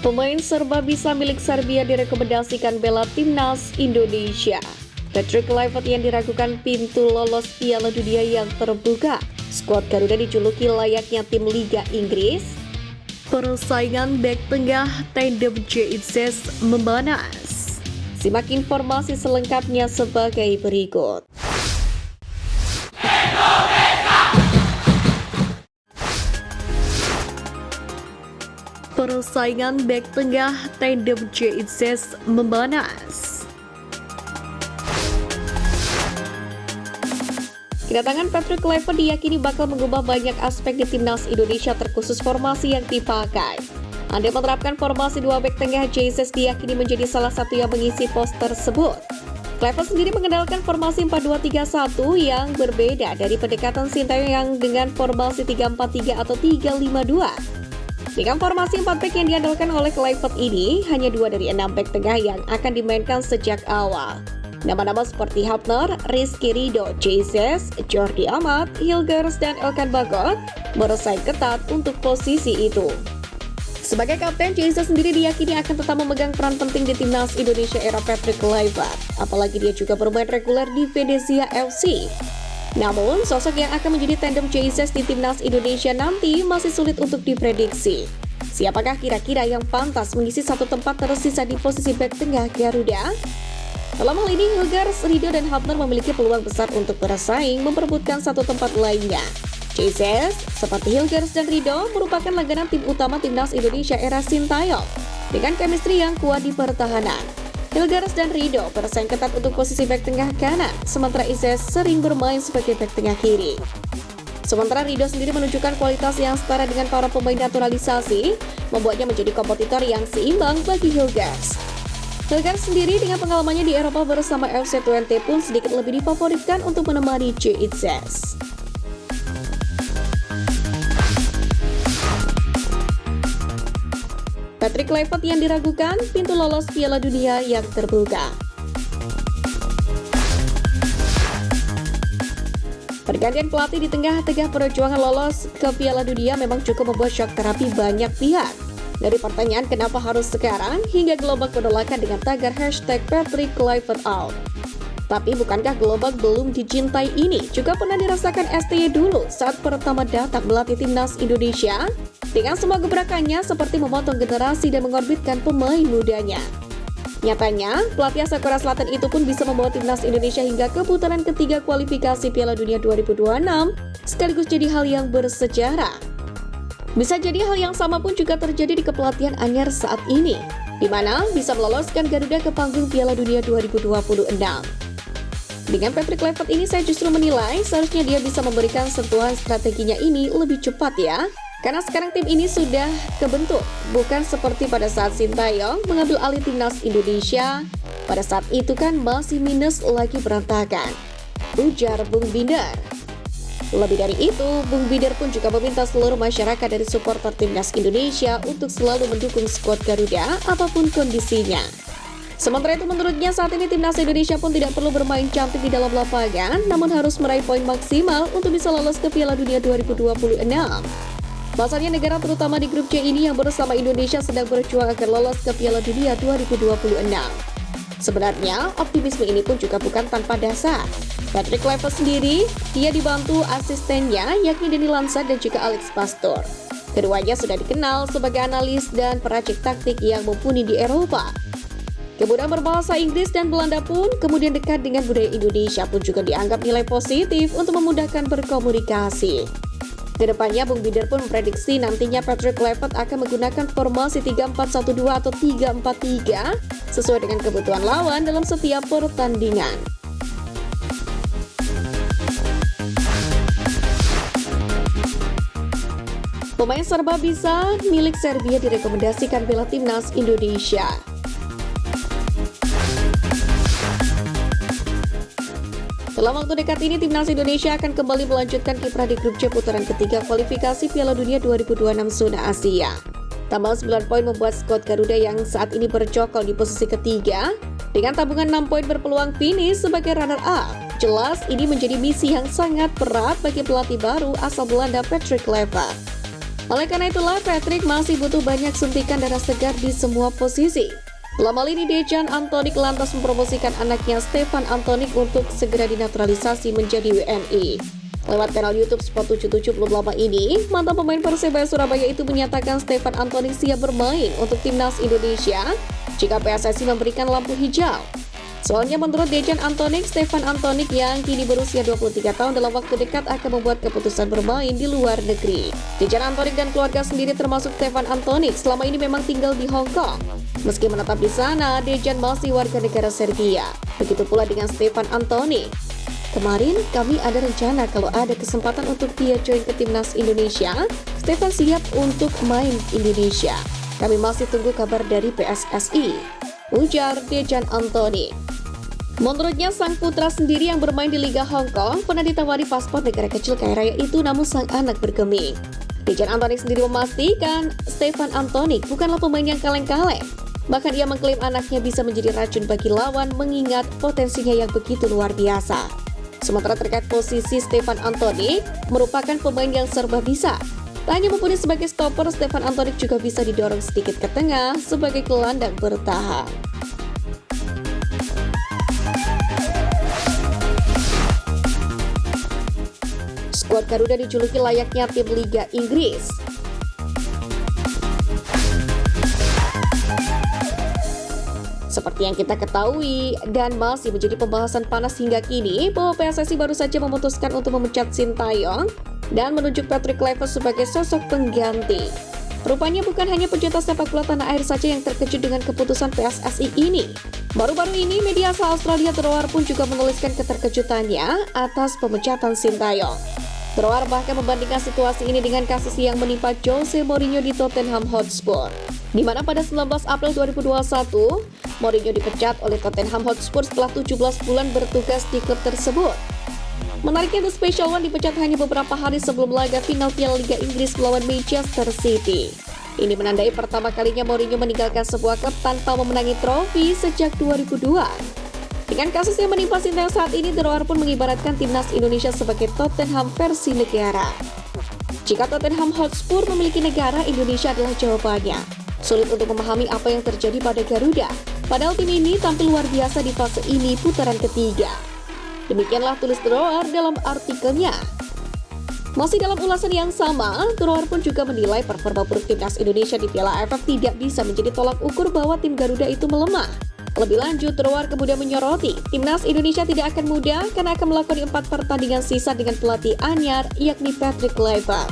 Pemain serba bisa milik Serbia direkomendasikan bela timnas Indonesia. Patrick Kluivert yang diragukan pintu lolos Piala Dunia yang terbuka. Skuad Garuda dijuluki layaknya tim Liga Inggris. Persaingan bek tengah tandem JIZ memanas. Simak informasi selengkapnya sebagai berikut. Persaingan bek tengah tandem JIZ memanas. Kedatangan Patrick Kluivert diyakini bakal mengubah banyak aspek di timnas Indonesia terkhusus formasi yang dipakai. Anda menerapkan formasi dua bek tengah, JIZ diyakini menjadi salah satu yang mengisi pos tersebut. Kluivert sendiri mengenalkan formasi 4-2-3-1 yang berbeda dari pendekatan Sintayong yang dengan formasi 3-4-3 atau 3-5-2. Dengan formasi 4 bek yang diandalkan oleh Kluivert ini, hanya 2 dari 6 bek tengah yang akan dimainkan sejak awal. Nama-nama seperti Hafner, Rizky Ridho, JIZ, Jordi Amat, Hilgers, dan Elkan Bagot bersaing ketat untuk posisi itu. Sebagai kapten, JIZ sendiri diyakini akan tetap memegang peran penting di timnas Indonesia era Patrick Kluivert. Apalagi dia juga bermain reguler di Venezia FC. Namun, sosok yang akan menjadi tandem JIZ di timnas Indonesia nanti masih sulit untuk diprediksi. Siapakah kira-kira yang pantas mengisi satu tempat tersisa di posisi bek tengah Garuda? Dalam hal ini, Hilgers, Ridho, dan Hafner memiliki peluang besar untuk bersaing memperebutkan satu tempat lainnya. JIZ, seperti Hilgers dan Ridho, merupakan langganan tim utama timnas Indonesia era Sintayong dengan chemistry yang kuat di pertahanan. Hilgers dan Ridho bersaing ketat untuk posisi bek tengah kanan, sementara Izes sering bermain sebagai bek tengah kiri. Sementara Ridho sendiri menunjukkan kualitas yang setara dengan para pemain naturalisasi, membuatnya menjadi kompetitor yang seimbang bagi Hilgers. Hilgers sendiri dengan pengalamannya di Eropa bersama FC Twente pun sedikit lebih difavoritkan untuk menemani JIZ. Patrick Kluivert yang diragukan, pintu lolos Piala Dunia yang terbuka. Pergantian pelatih di tengah-tengah perjuangan lolos ke Piala Dunia memang cukup membuat shock terapi banyak pihak. Dari pertanyaan kenapa harus sekarang, hingga gelombang penolakan dengan tagar #Patrick Kluivert out. Tapi bukankah gelombang belum dicintai ini juga pernah dirasakan STY dulu saat pertama datang melatih timnas Indonesia? Dengan semua gebrakannya seperti memotong generasi dan mengorbitkan pemain mudanya. Nyatanya, pelatih asal Korea Selatan itu pun bisa membawa timnas Indonesia hingga ke putaran ketiga kualifikasi Piala Dunia 2026, sekaligus jadi hal yang bersejarah. Bisa jadi hal yang sama pun juga terjadi di kepelatihan Anyer saat ini, di mana bisa meloloskan Garuda ke panggung Piala Dunia 2026. Dengan Patrick Kluivert ini saya justru menilai seharusnya dia bisa memberikan sentuhan strateginya ini lebih cepat ya. Karena sekarang tim ini sudah kebentuk, bukan seperti pada saat Sintayong mengambil alih timnas Indonesia. Pada saat itu kan masih minus lagi berantakan, ujar Bung Binder. Lebih dari itu, Bung Binder pun juga meminta seluruh masyarakat dari supporter timnas Indonesia untuk selalu mendukung skuad Garuda apapun kondisinya. Sementara itu menurutnya saat ini timnas Indonesia pun tidak perlu bermain cantik di dalam lapangan, namun harus meraih poin maksimal untuk bisa lolos ke Piala Dunia 2026. Pasalnya negara terutama di grup C ini yang bersama Indonesia sedang berjuang agar lolos ke Piala Dunia 2026. Sebenarnya, optimisme ini pun juga bukan tanpa dasar. Patrick Kluivert sendiri, dia dibantu asistennya yakni Denny Lansar dan juga Alex Pastor. Keduanya sudah dikenal sebagai analis dan peracik taktik yang mumpuni di Eropa. Kemudian berbahasa Inggris dan Belanda pun, kemudian dekat dengan budaya Indonesia pun juga dianggap nilai positif untuk memudahkan berkomunikasi. Kedepannya, Bung Binder pun memprediksi nantinya Patrick Kluivert akan menggunakan formasi 3-4-1-2 atau 3-4-3 sesuai dengan kebutuhan lawan dalam setiap pertandingan. Pemain serba bisa milik Serbia direkomendasikan bela timnas Indonesia. Dalam waktu dekat ini, timnas Indonesia akan kembali melanjutkan kiprah di grup C putaran ketiga kualifikasi Piala Dunia 2026 zona Asia. Tambah 9 poin membuat skuad Garuda yang saat ini bercokol di posisi ketiga, dengan tabungan 6 poin berpeluang finish sebagai runner-up. Jelas ini menjadi misi yang sangat berat bagi pelatih baru asal Belanda Patrick Kluivert. Oleh karena itulah, Patrick masih butuh banyak suntikan darah segar di semua posisi. Dalam hal ini, Dejan Antonik lantas mempromosikan anaknya Stefan Antonik untuk segera dinaturalisasi menjadi WNI. Lewat kanal YouTube Sport 778 ini, mantan pemain Persebaya Surabaya itu menyatakan Stefan Antonik siap bermain untuk timnas Indonesia jika PSSI memberikan lampu hijau. Soalnya menurut Dejan Antonik, Stefan Antonik yang kini berusia 23 tahun dalam waktu dekat akan membuat keputusan bermain di luar negeri. Dejan Antonik dan keluarga sendiri termasuk Stefan Antonik selama ini memang tinggal di Hong Kong. Meski menetap di sana, Dejan masih warga negara Serbia. Begitu pula dengan Stefan Antonik. Kemarin kami ada rencana kalau ada kesempatan untuk dia join ke timnas Indonesia, Stefan siap untuk main Indonesia. Kami masih tunggu kabar dari PSSI, ujar Dejan Antonik. Menurutnya, sang putra sendiri yang bermain di Liga Hong Kong pernah ditawari paspor negara kecil kaya raya itu, namun sang anak bergeming. Dejan Antonik sendiri memastikan Stefan Antonik bukanlah pemain yang kaleng-kaleng. Bahkan ia mengklaim anaknya bisa menjadi racun bagi lawan mengingat potensinya yang begitu luar biasa. Sementara terkait posisi Stefan Antonik merupakan pemain yang serba bisa. Tak hanya mumpuni sebagai stopper, Stefan Antonik juga bisa didorong sedikit ke tengah sebagai gelandang bertahan. Skuad Garuda dijuluki layaknya tim Liga Inggris. Seperti yang kita ketahui dan masih menjadi pembahasan panas hingga kini, bahwa PSSI baru saja memutuskan untuk memecat Sintayong dan menunjuk Patrick Kluivert sebagai sosok pengganti. Rupanya bukan hanya pecinta sepak bola tanah air saja yang terkejut dengan keputusan PSSI ini. Baru-baru ini, media asal Australia The Roar pun juga menuliskan keterkejutannya atas pemecatan Sintayong. The Roar bahkan membandingkan situasi ini dengan kasus yang menimpa Jose Mourinho di Tottenham Hotspur, di mana pada 19 April 2021, Mourinho dipecat oleh Tottenham Hotspur setelah 17 bulan bertugas di klub tersebut. Menariknya, The Special One dipecat hanya beberapa hari sebelum laga final Piala Liga Inggris melawan Manchester City. Ini menandai pertama kalinya Mourinho meninggalkan sebuah klub tanpa memenangi trofi sejak 2002. Dengan kasus yang menimpa Sintayong saat ini, The Roar pun mengibaratkan timnas Indonesia sebagai Tottenham versi negara. Jika Tottenham Hotspur memiliki negara, Indonesia adalah jawabannya. Sulit untuk memahami apa yang terjadi pada Garuda, padahal tim ini tampil luar biasa di fase ini putaran ketiga. Demikianlah tulis The Roar dalam artikelnya. Masih dalam ulasan yang sama, The Roar pun juga menilai performa buruk timnas Indonesia di Piala AFF tidak bisa menjadi tolak ukur bahwa tim Garuda itu melemah. Lebih lanjut, The Roar kemudian menyoroti, timnas Indonesia tidak akan mudah karena akan melakoni 4 pertandingan sisa dengan pelatih anyar, yakni Patrick Kluivert.